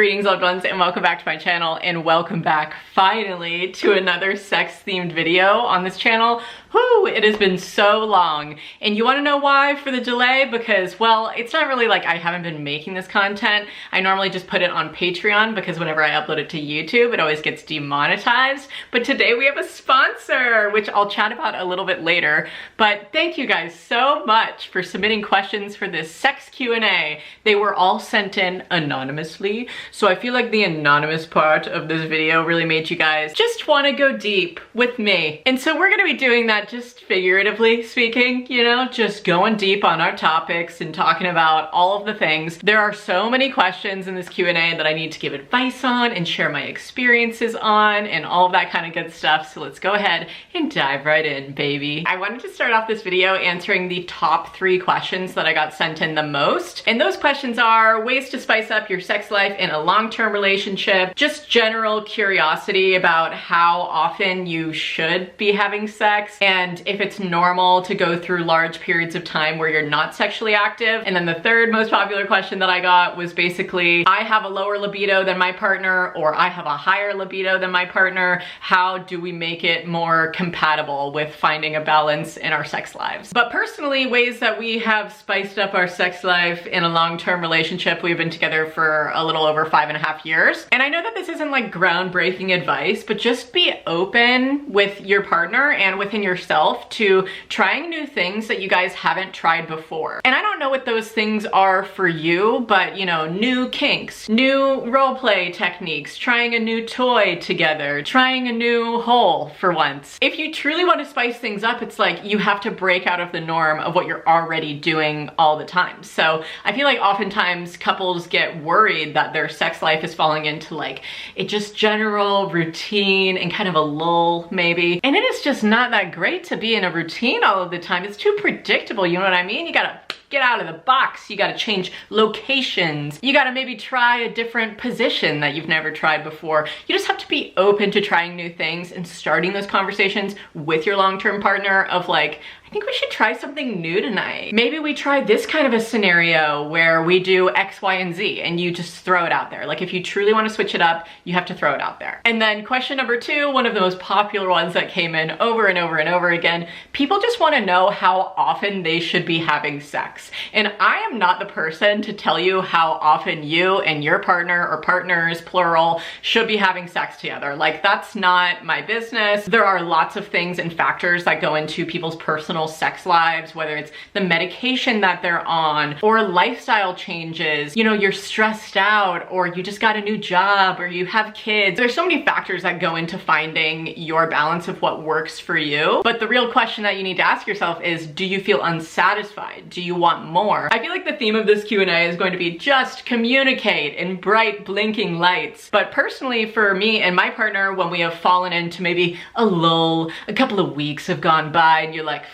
Greetings loved ones and welcome back to my channel, and welcome back finally to another sex themed video on this channel. Whew, it has been so long. And you want to know why for the delay? Because, well, it's not really like I haven't been making this content. I normally just put it on Patreon because whenever I upload it to YouTube, it always gets demonetized. But today we have a sponsor, which I'll chat about a little bit later. But thank you guys so much for submitting questions for this sex Q&A. They were all sent in anonymously. So I feel like the anonymous part of this video really made you guys just want to go deep with me. And so we're going to be doing that just figuratively speaking, you know, just going deep on our topics and talking about all of the things. There are so many questions in this Q&A that I need to give advice on and share my experiences on and all of that kind of good stuff. So let's go ahead and dive right in, baby. I wanted to start off this video answering the top 3 questions that I got sent in the most. And those questions are ways to spice up your sex life in a long-term relationship, just general curiosity about how often you should be having sex, and if it's normal to go through large periods of time where you're not sexually active. And then the third most popular question that I got was basically, I have a lower libido than my partner, or I have a higher libido than my partner. How do we make it more compatible with finding a balance in our sex lives? But personally, ways that we have spiced up our sex life in a long-term relationship, we've been together for a little over 5.5 years. And I know that this isn't like groundbreaking advice, but just be open with your partner and within yourself to trying new things that you guys haven't tried before. And I don't know what those things are for you, but you know, new kinks, new role play techniques, trying a new toy together, trying a new hole for once. If you truly want to spice things up, it's like you have to break out of the norm of what you're already doing all the time. So I feel like oftentimes couples get worried that their sex life is falling into like a just general routine and kind of a lull maybe. And it is just not that great to be in a routine all of the time. It's too predictable, you know what I mean? You gotta get out of the box. You gotta change locations. You gotta maybe try a different position that you've never tried before. You just have to be open to trying new things and starting those conversations with your long-term partner of like, I think we should try something new tonight. Maybe we try this kind of a scenario where we do X, Y, and Z, and you just throw it out there. Like if you truly want to switch it up, you have to throw it out there. And then question number 2, one of the most popular ones that came in over and over and over again, people just want to know how often they should be having sex. And I am not the person to tell you how often you and your partner or partners, plural, should be having sex together. Like that's not my business. There are lots of things and factors that go into people's personal sex lives, whether it's the medication that they're on or lifestyle changes, you know, you're stressed out or you just got a new job or you have kids. There's so many factors that go into finding your balance of what works for you. But the real question that you need to ask yourself is, do you feel unsatisfied? Do you want more? I feel like the theme of this Q&A is going to be just communicate in bright blinking lights. But personally for me and my partner, when we have fallen into maybe a lull, a couple of weeks have gone by and you're like,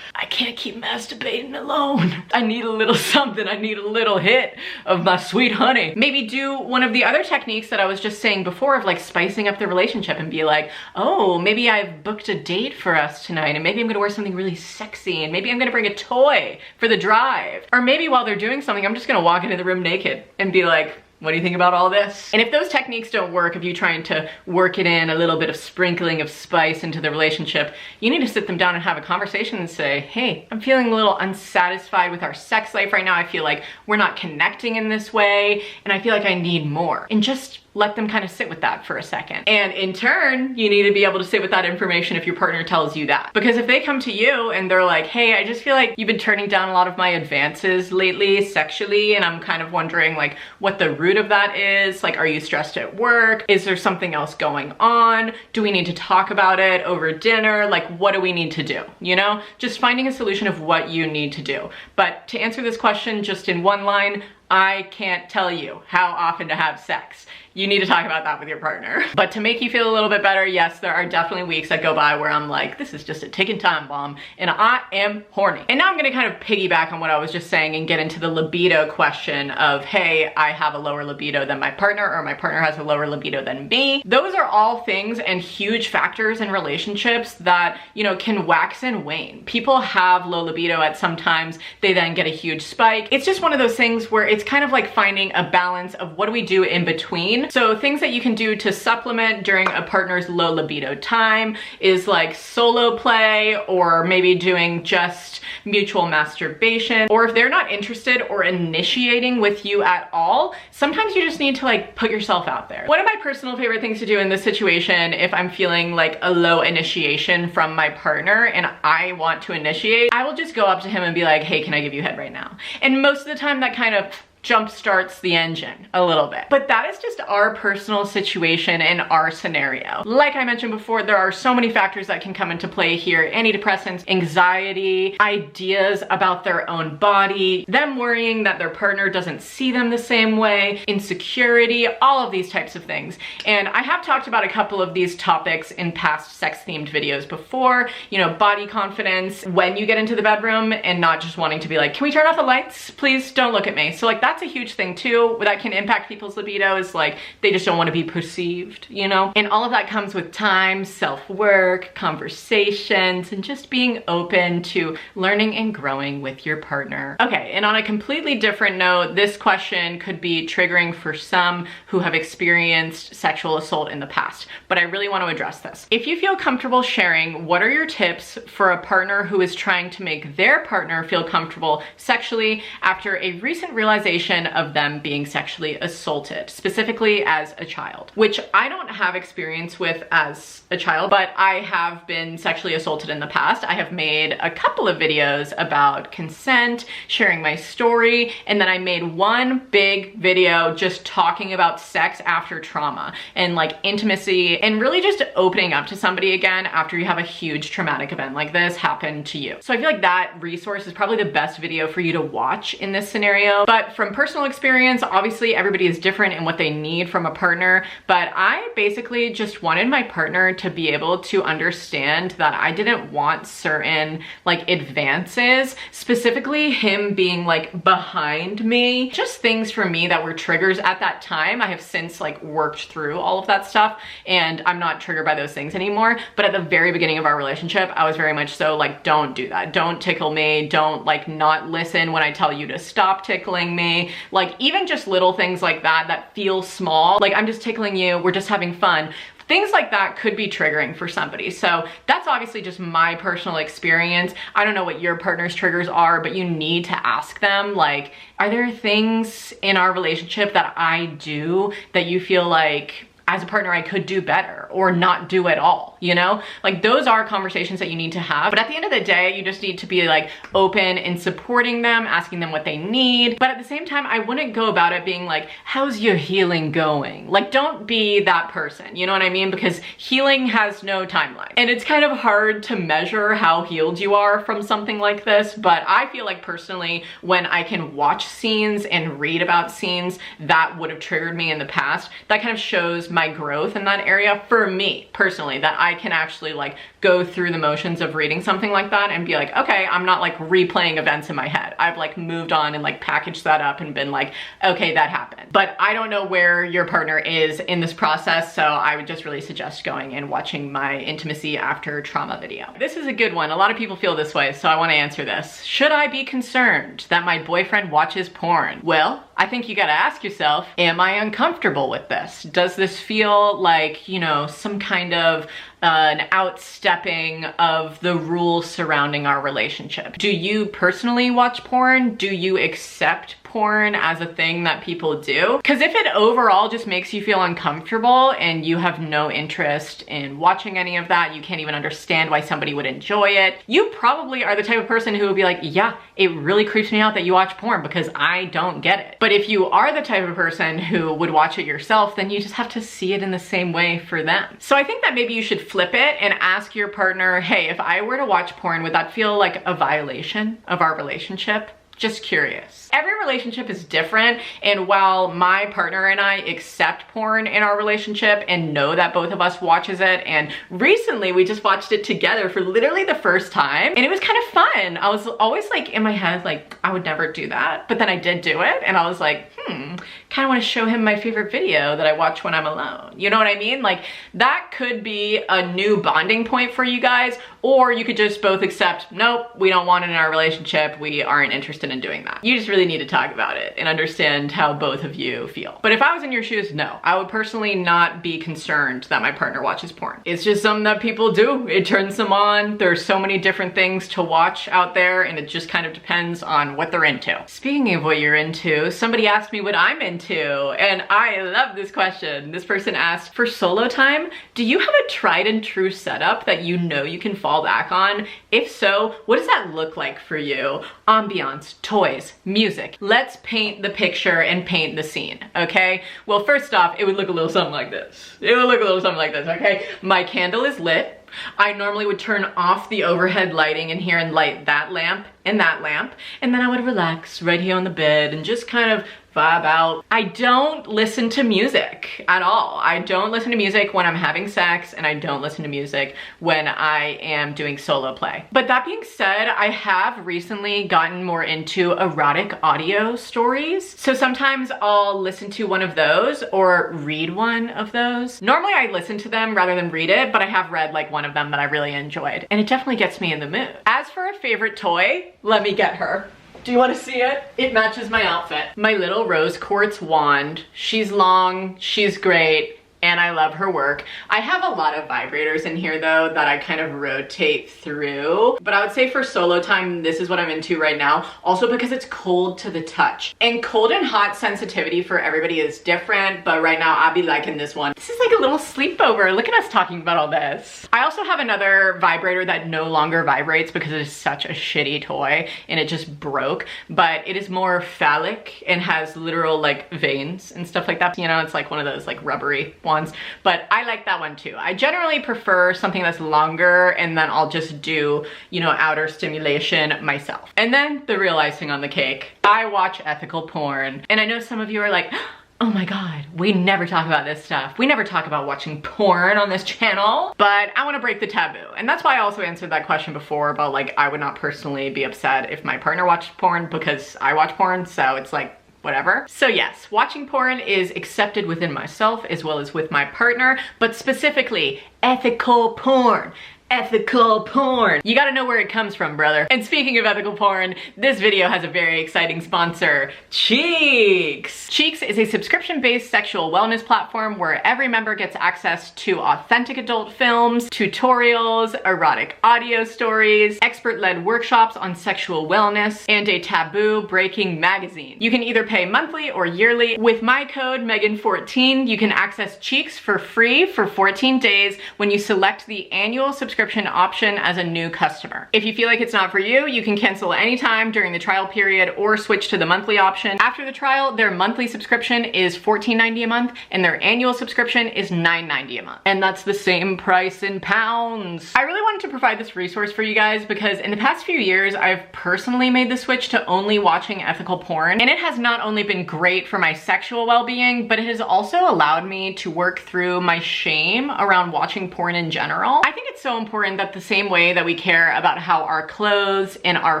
I can't keep masturbating alone. I need a little something. I need a little hit of my sweet honey. Maybe do one of the other techniques that I was just saying before of like spicing up the relationship and be like, oh, maybe I've booked a date for us tonight and maybe I'm gonna wear something really sexy and maybe I'm gonna bring a toy for the drive. Or maybe while they're doing something, I'm just gonna walk into the room naked and be like, what do you think about all this? And if those techniques don't work, if you're trying to work it in, a little bit of sprinkling of spice into the relationship, you need to sit them down and have a conversation and say, hey, I'm feeling a little unsatisfied with our sex life right now. I feel like we're not connecting in this way, and I feel like I need more. And just let them kind of sit with that for a second. And in turn, you need to be able to sit with that information if your partner tells you that. Because if they come to you and they're like, hey, I just feel like you've been turning down a lot of my advances lately sexually, and I'm kind of wondering like what the root of that is. Like, are you stressed at work? Is there something else going on? Do we need to talk about it over dinner? Like, what do we need to do? You know, just finding a solution of what you need to do. But to answer this question just in one line, I can't tell you how often to have sex. You need to talk about that with your partner. But to make you feel a little bit better, yes, there are definitely weeks that go by where I'm like, this is just a ticking time bomb and I am horny. And now I'm gonna kind of piggyback on what I was just saying and get into the libido question of, hey, I have a lower libido than my partner, or my partner has a lower libido than me. Those are all things and huge factors in relationships that, you know, can wax and wane. People have low libido at some times, they then get a huge spike. It's just one of those things where it's kind of like finding a balance of what do we do in between. So things that you can do to supplement during a partner's low libido time is like solo play, or maybe doing just mutual masturbation. Or if they're not interested or initiating with you at all, sometimes you just need to like put yourself out there. One of my personal favorite things to do in this situation, if I'm feeling like a low initiation from my partner and I want to initiate, I will just go up to him and be like, hey, can I give you head right now? And most of the time that kind of jump starts the engine a little bit. But that is just our personal situation and our scenario. Like I mentioned before, there are so many factors that can come into play here. Antidepressants, anxiety, ideas about their own body, them worrying that their partner doesn't see them the same way, insecurity, all of these types of things. And I have talked about a couple of these topics in past sex-themed videos before, you know, body confidence, when you get into the bedroom and not just wanting to be like, can we turn off the lights? Please don't look at me. So like that's a huge thing too that can impact people's libido, is like they just don't want to be perceived, you know? And all of that comes with time, self-work, conversations, and just being open to learning and growing with your partner. Okay, and on a completely different note, this question could be triggering for some who have experienced sexual assault in the past, but I really want to address this. If you feel comfortable sharing, what are your tips for a partner who is trying to make their partner feel comfortable sexually after a recent realization of them being sexually assaulted, specifically as a child, which I don't have experience with as a child, but I have been sexually assaulted in the past. I have made a couple of videos about consent, sharing my story, and then I made one big video just talking about sex after trauma and like intimacy and really just opening up to somebody again after you have a huge traumatic event like this happen to you. So I feel like that resource is probably the best video for you to watch in this scenario. But from personal experience, obviously everybody is different in what they need from a partner, but I basically just wanted my partner to be able to understand that I didn't want certain like advances, specifically him being like behind me, just things for me that were triggers at that time. I have since like worked through all of that stuff and I'm not triggered by those things anymore. But at the very beginning of our relationship, I was very much so like, don't do that. Don't tickle me. Don't like not listen when I tell you to stop tickling me. Like even just little things like that that feel small, like I'm just tickling you, we're just having fun. Things like that could be triggering for somebody. So that's obviously just my personal experience. I don't know what your partner's triggers are, but you need to ask them, like, are there things in our relationship that I do that you feel like as a partner I could do better or not do at all, you know? Like those are conversations that you need to have. But at the end of the day, you just need to be like open in supporting them, asking them what they need. But at the same time, I wouldn't go about it being like, how's your healing going? Like don't be that person, you know what I mean? Because healing has no timeline. And it's kind of hard to measure how healed you are from something like this. But I feel like personally, when I can watch scenes and read about scenes that would have triggered me in the past, that kind of shows my growth in that area for me personally, that I can actually like go through the motions of reading something like that and be like, okay, I'm not like replaying events in my head. I've like moved on and like packaged that up and been like, okay, that happened. But I don't know where your partner is in this process, so I would just really suggest going and watching my intimacy after trauma video. This is a good one. A lot of people feel this way, so I want to answer this. Should I be concerned that my boyfriend watches porn? Well, I think you gotta ask yourself, am I uncomfortable with this? Does this feel like, you know, some kind of an outstepping of the rules surrounding our relationship? Do you personally watch porn? Do you accept porn as a thing that people do? Because if it overall just makes you feel uncomfortable and you have no interest in watching any of that, you can't even understand why somebody would enjoy it, you probably are the type of person who would be like, yeah, it really creeps me out that you watch porn because I don't get it. But if you are the type of person who would watch it yourself, then you just have to see it in the same way for them. So I think that maybe you should flip it and ask your partner, hey, if I were to watch porn, would that feel like a violation of our relationship? Just curious. Every relationship is different, and while my partner and I accept porn in our relationship and know that both of us watches it, and recently we just watched it together for literally the first time, and it was kind of fun. I was always like in my head like I would never do that, but then I did do it and I was like, kind of want to show him my favorite video that I watch when I'm alone. You know what I mean? Like that could be a new bonding point for you guys, or you could just both accept, nope, we don't want it in our relationship, we aren't interested in doing that. You just really need to talk about it and understand how both of you feel. But if I was in your shoes, no, I would personally not be concerned that my partner watches porn. It's just something that people do. It turns them on. There's so many different things to watch out there, and it just kind of depends on what they're into. Speaking of what you're into, somebody asked me what I'm into, and I love this question. This person asked, for solo time, do you have a tried and true setup that you know you can fall back on? If so, what does that look like for you? Ambiance, toys, music. Let's paint the picture and paint the scene, okay? Well, first off, it would look a little something like this. It would look a little something like this, okay? My candle is lit. I normally would turn off the overhead lighting in here and light that lamp, and then I would relax right here on the bed and just kind of vibe out. I don't listen to music at all. I don't listen to music when I'm having sex, and I don't listen to music when I am doing solo play. But that being said, I have recently gotten more into erotic audio stories. So sometimes I'll listen to one of those or read one of those. Normally I listen to them rather than read it, but I have read like one of them that I really enjoyed, and it definitely gets me in the mood. As for a favorite toy, let me get her. Do you want to see it? It matches my outfit. My little rose quartz wand. She's long, she's great, and I love her work. I have a lot of vibrators in here though that I kind of rotate through, but I would say for solo time, this is what I'm into right now. Also because it's cold to the touch. And cold and hot sensitivity for everybody is different, but right now I'll be liking this one. This is like a little sleepover. Look at us talking about all this. I also have another vibrator that no longer vibrates because it is such a shitty toy and it just broke, but it is more phallic and has literal like veins and stuff like that. You know, it's like one of those like rubbery ones. But I like that one too. I generally prefer something that's longer, and then I'll just do, you know, outer stimulation myself. And then the real icing on the cake, I watch ethical porn. And I know some of you are like, oh my God, we never talk about this stuff. We never talk about watching porn on this channel, but I wanna break the taboo. And that's why I also answered that question before about like, I would not personally be upset if my partner watched porn because I watch porn, so it's like, whatever. So yes, watching porn is accepted within myself as well as with my partner, but specifically ethical porn. Ethical porn. You gotta know where it comes from, brother. And speaking of ethical porn, this video has a very exciting sponsor, Cheeks. Cheeks is a subscription-based sexual wellness platform where every member gets access to authentic adult films, tutorials, erotic audio stories, expert-led workshops on sexual wellness, and a taboo-breaking magazine. You can either pay monthly or yearly. With my code Meghan14, you can access Cheeks for free for 14 days when you select the annual subscription option as a new customer. If you feel like it's not for you, you can cancel anytime during the trial period or switch to the monthly option. After the trial, their monthly subscription is $14.90 a month and their annual subscription is $9.90 a month. And that's the same price in pounds. I really wanted to provide this resource for you guys because in the past few years, I've personally made the switch to only watching ethical porn, and it has not only been great for my sexual well-being, but it has also allowed me to work through my shame around watching porn in general. I think it's so important that the same way that we care about how our clothes and our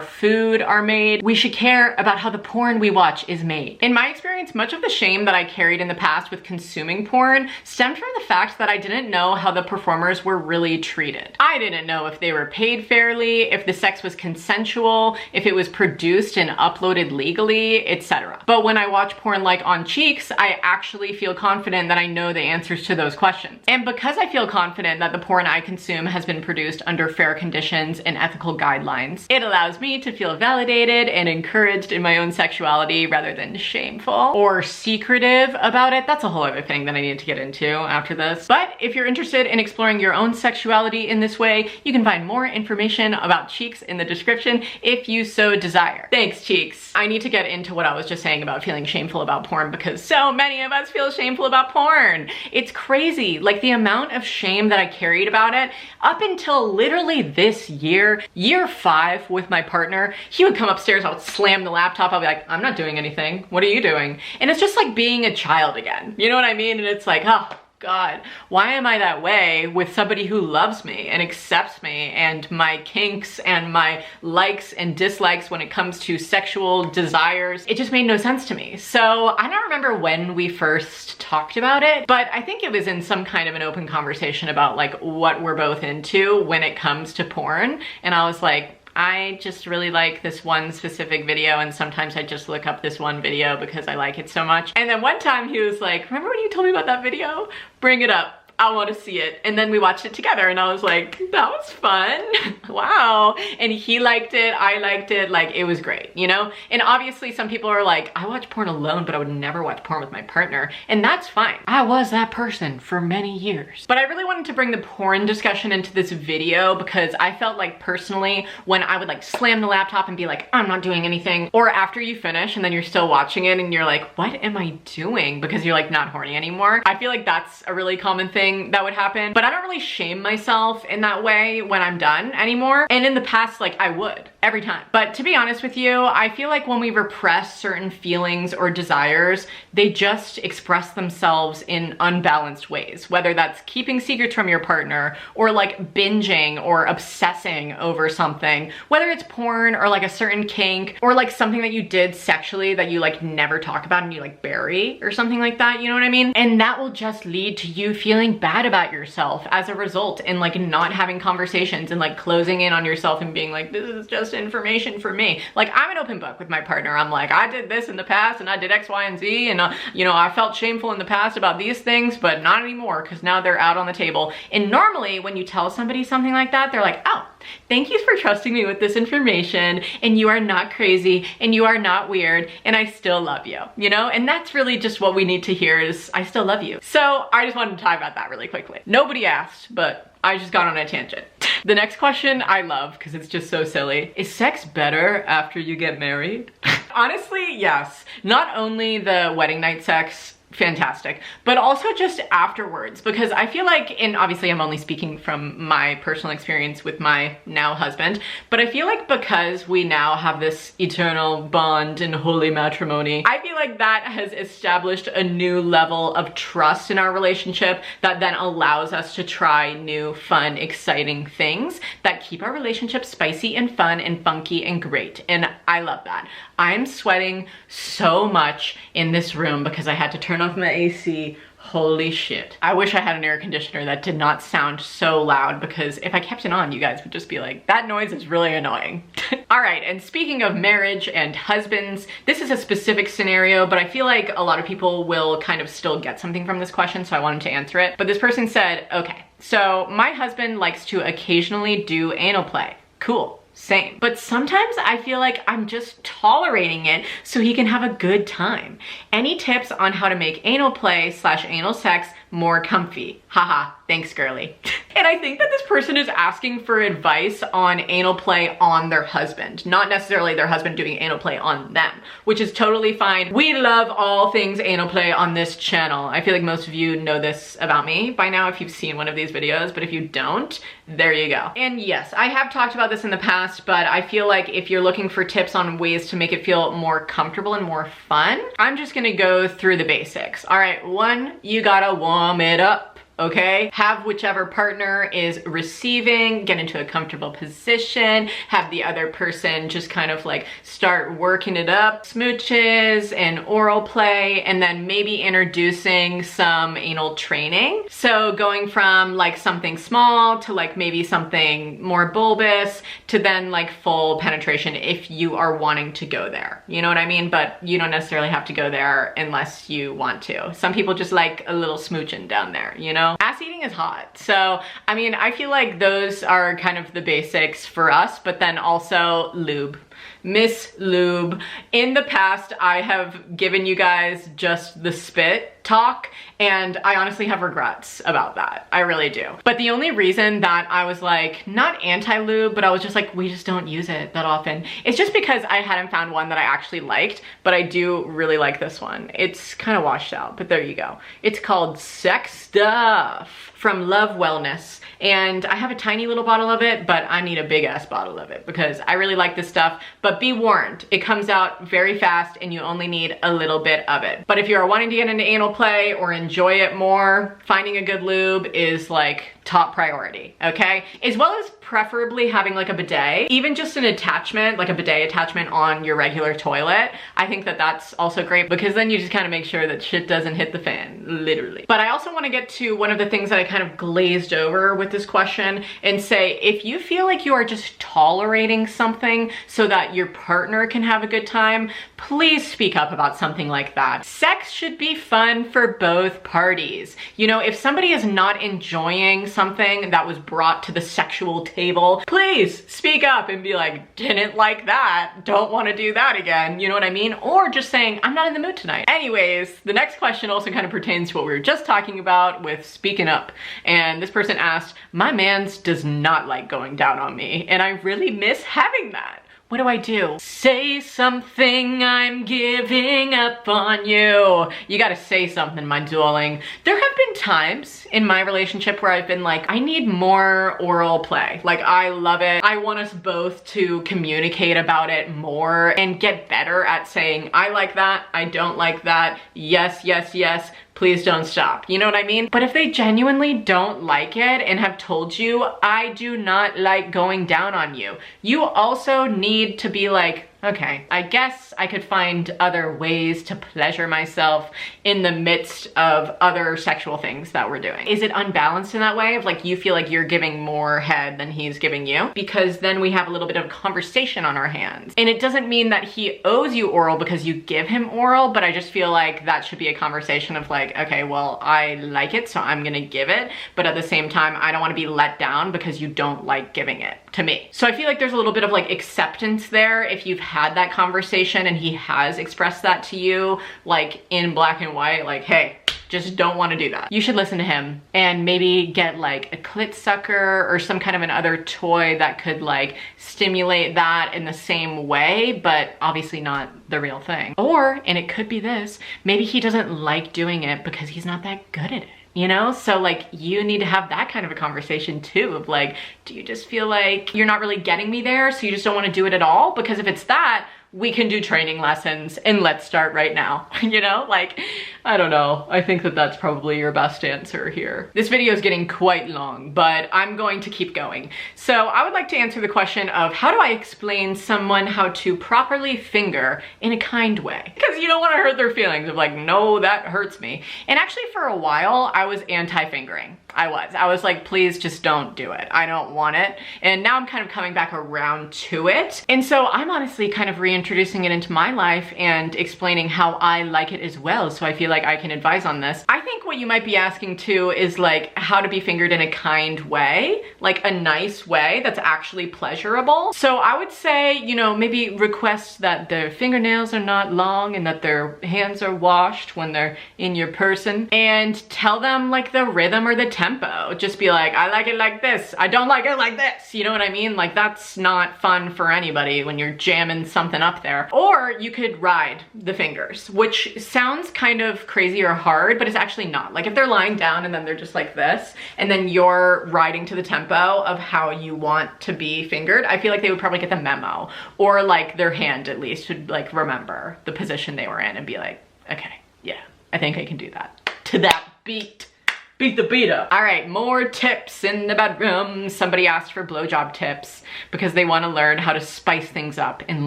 food are made, we should care about how the porn we watch is made. In my experience, much of the shame that I carried in the past with consuming porn stemmed from the fact that I didn't know how the performers were really treated. I didn't know if they were paid fairly, if the sex was consensual, if it was produced and uploaded legally, etc. But when I watch porn like on Cheeks, I actually feel confident that I know the answers to those questions. And because I feel confident that the porn I consume has been produced under fair conditions and ethical guidelines, it allows me to feel validated and encouraged in my own sexuality rather than shameful or secretive about it. That's a whole other thing that I need to get into after this. But if you're interested in exploring your own sexuality in this way, you can find more information about Cheeks in the description if you so desire. Thanks, Cheeks. I need to get into what I was just saying about feeling shameful about porn because so many of us feel shameful about porn. It's crazy, like the amount of shame that I carried about it up until literally this year 5 with my partner. He would come upstairs, I would slam the laptop, I'll be like, I'm not doing anything. What are you doing? And it's just like being a child again. You know what I mean? And it's like, oh, God, why am I that way with somebody who loves me and accepts me and my kinks and my likes and dislikes when it comes to sexual desires? It just made no sense to me. So I don't remember when we first talked about it, but I think it was in some kind of an open conversation about like what we're both into when it comes to porn. And I was like, I just really like this one specific video, and sometimes I just look up this one video because I like it so much. And then one time he was like, remember when you told me about that video? Bring it up. I want to see it. And then we watched it together and I was like, that was fun. Wow. And he liked it, I liked it, like it was great, you know? And obviously some people are like, I watch porn alone, but I would never watch porn with my partner. And that's fine. I was that person for many years. But I really wanted to bring the porn discussion into this video because I felt like personally when I would like slam the laptop and be like, I'm not doing anything, or after you finish and then you're still watching it and you're like, what am I doing? Because you're like not horny anymore. I feel like that's a really common thing that would happen, but I don't really shame myself in that way when I'm done anymore. And in the past, like I would every time. But to be honest with you, I feel like when we repress certain feelings or desires, they just express themselves in unbalanced ways, whether that's keeping secrets from your partner or like binging or obsessing over something, whether it's porn or like a certain kink or like something that you did sexually that you like never talk about and you like bury or something like that, you know what I mean? And that will just lead to you feeling bad about yourself as a result and like not having conversations and like closing in on yourself and being like, this is just information for me. Like I'm an open book with my partner. I'm like, I did this in the past and I did X, Y, and Z. And you know, I felt shameful in the past about these things, but not anymore because now they're out on the table. And normally when you tell somebody something like that, they're like, oh, thank you for trusting me with this information, and you are not crazy and you are not weird and I still love you, you know? And that's really just what we need to hear is I still love you. So I just wanted to talk about that really quickly. Nobody asked, but I just got on a tangent. The next question I love because it's just so silly. Is sex better after you get married? Honestly, yes. Not only the wedding night sex, fantastic, but also just afterwards, because I feel like, and obviously I'm only speaking from my personal experience with my now husband, but I feel like because we now have this eternal bond in holy matrimony, I feel like that has established a new level of trust in our relationship that then allows us to try new, fun, exciting things that keep our relationship spicy and fun and funky and great. And I love that. I'm sweating so much in this room because I had to turn off my AC. Holy shit. I wish I had an air conditioner that did not sound so loud, because if I kept it on, you guys would just be like, that noise is really annoying. All right, and speaking of marriage and husbands, this is a specific scenario, but I feel like a lot of people will kind of still get something from this question, so I wanted to answer it. But this person said, okay, so my husband likes to occasionally do anal play. Cool. Same. But sometimes I feel like I'm just tolerating it so he can have a good time. Any tips on how to make anal play / anal sex more comfy? Haha, thanks girly. And I think that this person is asking for advice on anal play on their husband, not necessarily their husband doing anal play on them, which is totally fine. We love all things anal play on this channel. I feel like most of you know this about me by now if you've seen one of these videos, but if you don't, there you go. And yes, I have talked about this in the past, but I feel like if you're looking for tips on ways to make it feel more comfortable and more fun, I'm just gonna go through the basics. All right, 1, you gotta warm it up. Okay, have whichever partner is receiving get into a comfortable position, have the other person just kind of like start working it up, smooches and oral play, and then maybe introducing some anal training. So going from like something small to like maybe something more bulbous to then like full penetration if you are wanting to go there. You know what I mean? But you don't necessarily have to go there unless you want to. Some people just like a little smooching down there, you know? Ass eating is hot. So, I mean, I feel like those are kind of the basics for us, but then also lube. Miss Lube. In the past, I have given you guys just the spit talk, and I honestly have regrets about that. I really do. But the only reason that I was like, not anti-lube, but I was just like, we just don't use it that often. It's just because I hadn't found one that I actually liked, but I do really like this one. It's kind of washed out, but there you go. It's called Sex Stuff from Love Wellness. And I have a tiny little bottle of it, but I need a big ass bottle of it because I really like this stuff. But be warned, it comes out very fast and you only need a little bit of it. But if you are wanting to get into anal play or enjoy it more, finding a good lube is like top priority, okay? As well as preferably having like a bidet, even just an attachment, like a bidet attachment on your regular toilet. I think that that's also great because then you just kind of make sure that shit doesn't hit the fan, literally. But I also want to get to one of the things that I kind of glazed over with this question and say, if you feel like you are just tolerating something so that your partner can have a good time, please speak up about something like that. Sex should be fun for both parties. You know, if somebody is not enjoying something that was brought to the sexual table, please speak up and be like, didn't like that, don't want to do that again, you know what I mean? Or just saying, I'm not in the mood tonight. Anyways, the next question also kind of pertains to what we were just talking about with speaking up. And this person asked, my man's does not like going down on me, and I really miss having that. What do I do? Say something, I'm giving up on you. You gotta say something, my darling. There have been times in my relationship where I've been like, I need more oral play. Like, I love it. I want us both to communicate about it more and get better at saying, I like that, I don't like that, yes, yes, yes, please don't stop. You know what I mean? But if they genuinely don't like it and have told you, I do not like going down on you, you also need to be like, okay, I guess I could find other ways to pleasure myself in the midst of other sexual things that we're doing. Is it unbalanced in that way of like, you feel like you're giving more head than he's giving you? Because then we have a little bit of conversation on our hands. And it doesn't mean that he owes you oral because you give him oral, but I just feel like that should be a conversation of like, okay, well, I like it, so I'm gonna give it. But at the same time, I don't wanna be let down because you don't like giving it to me. So I feel like there's a little bit of like acceptance there if you've had that conversation and he has expressed that to you, like in black and white, like, hey, just don't want to do that. You should listen to him and maybe get like a clit sucker or some kind of another toy that could like stimulate that in the same way, but obviously not the real thing. Or, and it could be this, maybe he doesn't like doing it because he's not that good at it. You know, so like you need to have that kind of a conversation too of like, do you just feel like you're not really getting me there, so you just don't want to do it at all? Because if it's that, we can do training lessons and let's start right now. You know, like, I don't know. I think that that's probably your best answer here. This video is getting quite long, but I'm going to keep going. So I would like to answer the question of how do I explain someone how to properly finger in a kind way? Because you don't want to hurt their feelings of like, no, that hurts me. And actually for a while, I was anti-fingering. I was like, please just don't do it. I don't want it. And now I'm kind of coming back around to it. And so I'm honestly kind of reintroducing it into my life and explaining how I like it as well. So I feel like I can advise on this. I think what you might be asking too is like how to be fingered in a kind way, like a nice way that's actually pleasurable. So I would say, you know, maybe request that their fingernails are not long and that their hands are washed when they're in your person, and tell them like the rhythm or the tempo. Just be like, I like it like this, I don't like it like this. You know what I mean? Like, that's not fun for anybody when you're jamming something up there. Or you could ride the fingers, which sounds kind of crazy or hard, but it's actually not. Like if they're lying down and then they're just like this, and then you're riding to the tempo of how you want to be fingered, I feel like they would probably get the memo. Or like their hand at least would like remember the position they were in and be like, okay, yeah, I think I can do that. To that beat. Beat the beat up. All right, more tips in the bedroom. Somebody asked for blowjob tips because they want to learn how to spice things up and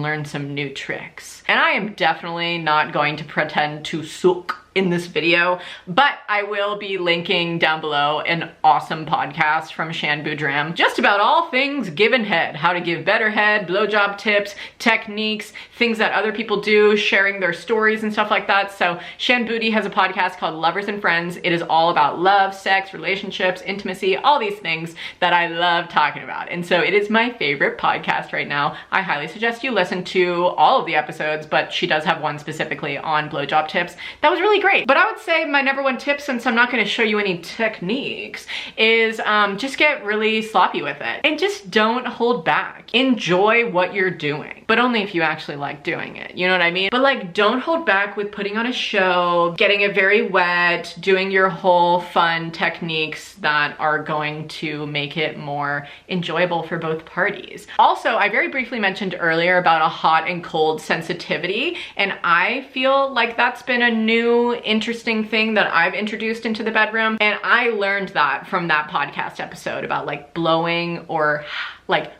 learn some new tricks. And I am definitely not going to pretend to suck in this video, but I will be linking down below an awesome podcast from Shan Boudram, just about all things given head, how to give better head, blowjob tips, techniques, things that other people do, sharing their stories and stuff like that. So Shan Boudram has a podcast called Lovers and Friends. It is all about love, sex, relationships, intimacy, all these things that I love talking about. And so it is my favorite podcast right now. I highly suggest you listen to all of the episodes, but she does have one specifically on blowjob tips. That was really great. But I would say my number one tip, since I'm not going to show you any techniques, is just get really sloppy with it and just don't hold back. Enjoy what you're doing, but only if you actually like doing it. You know what I mean? But like, don't hold back with putting on a show, getting it very wet, doing your whole fun techniques that are going to make it more enjoyable for both parties. Also, I very briefly mentioned earlier about a hot and cold sensitivity, and I feel like that's been a new interesting thing that I've introduced into the bedroom. And I learned that from that podcast episode about like blowing or like,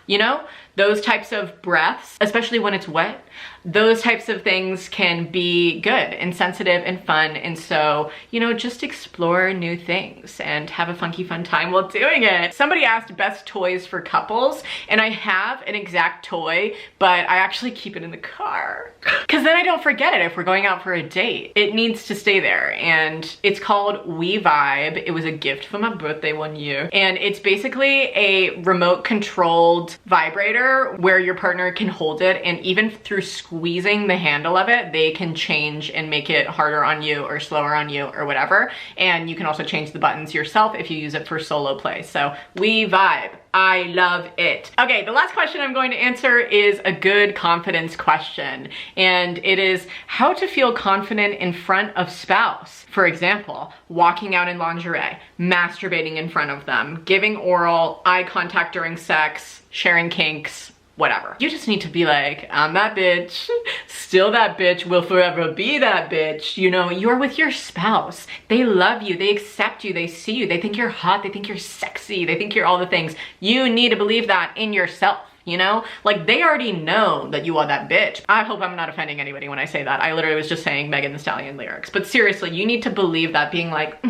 you know, those types of breaths, especially when it's wet. Those types of things can be good and sensitive and fun. And so, you know, just explore new things and have a funky fun time while doing it. Somebody asked best toys for couples, and I have an exact toy, but I actually keep it in the car because then I don't forget it if we're going out for a date. It needs to stay there, and it's called We Vibe. It was a gift for my birthday one year, and it's basically a remote controlled vibrator where your partner can hold it, and even through squeezing the handle of it, they can change and make it harder on you or slower on you or whatever. And you can also change the buttons yourself if you use it for solo play. So We Vibe. I love it. Okay, the last question I'm going to answer is a good confidence question. And it is how to feel confident in front of spouse. For example, walking out in lingerie, masturbating in front of them, giving oral, eye contact during sex, sharing kinks, whatever. You just need to be like, I'm that bitch, still that bitch, will forever be that bitch. You know, you're with your spouse. They love you, they accept you, they see you, they think you're hot, they think you're sexy, they think you're all the things. You need to believe that in yourself. You know, like they already know that you are that bitch. I hope I'm not offending anybody when I say that. I literally was just saying Megan Thee Stallion lyrics. But seriously, you need to believe that, being like,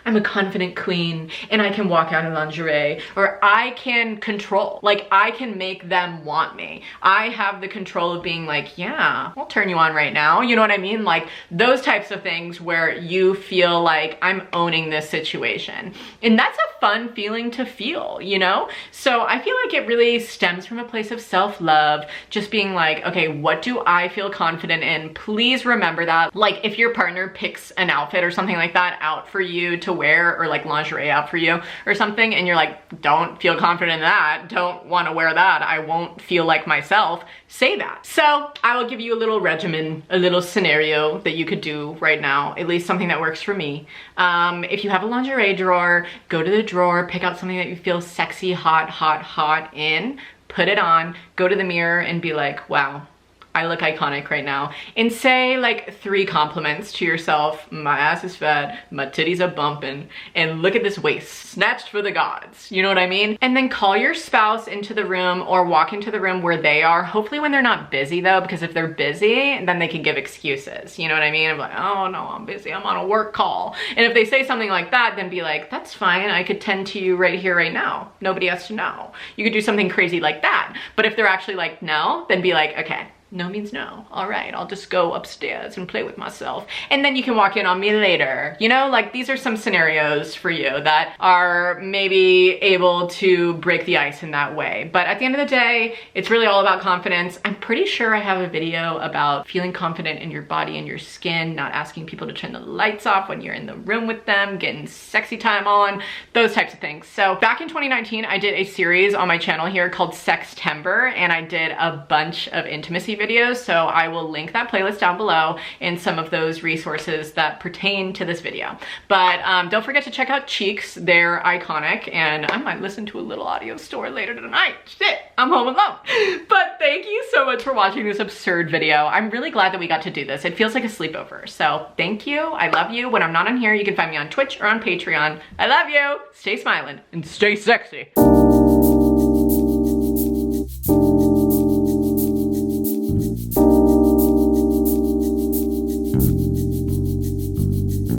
I'm a confident queen and I can walk out in lingerie, or I can control, like I can make them want me. I have the control of being like, yeah, I'll turn you on right now. You know what I mean? Like those types of things where you feel like I'm owning this situation. And that's a fun feeling to feel, you know? So I feel like it really stems from a place of self-love, just being like, okay, what do I feel confident in? Please remember that. Like if your partner picks an outfit or something like that out for you to wear, or like lingerie out for you or something, and you're like, don't feel confident in that, don't want to wear that, I won't feel like myself, say that. So I will give you a little regimen, a little scenario that you could do right now, at least something that works for me. If you have a lingerie drawer, go to the drawer, pick out something that you feel sexy, hot in, put it on, go to the mirror and be like, wow, I look iconic right now. And say like 3 compliments to yourself. My ass is fat, my titties are bumping, and look at this waist, snatched for the gods. You know what I mean? And then call your spouse into the room or walk into the room where they are. Hopefully when they're not busy though, because if they're busy, then they can give excuses. You know what I mean? I'm like, oh no, I'm busy, I'm on a work call. And if they say something like that, then be like, that's fine, I could tend to you right here, right now. Nobody has to know. You could do something crazy like that. But if they're actually like, no, then be like, okay, no means no. All right, I'll just go upstairs and play with myself. And then you can walk in on me later. You know, like these are some scenarios for you that are maybe able to break the ice in that way. But at the end of the day, it's really all about confidence. I'm pretty sure I have a video about feeling confident in your body and your skin, not asking people to turn the lights off when you're in the room with them, getting sexy time on, those types of things. So back in 2019, I did a series on my channel here called Sextember, and I did a bunch of intimacy videos, so I will link that playlist down below and some of those resources that pertain to this video. But don't forget to check out Cheeks, they're iconic, and I might listen to a little audio store later tonight. Shit, I'm home alone. But thank you so much for watching this absurd video. I'm really glad that we got to do this. It feels like a sleepover, so thank you. I love you. When I'm not on here, you can find me on Twitch or on Patreon. I love you. Stay smiling and stay sexy.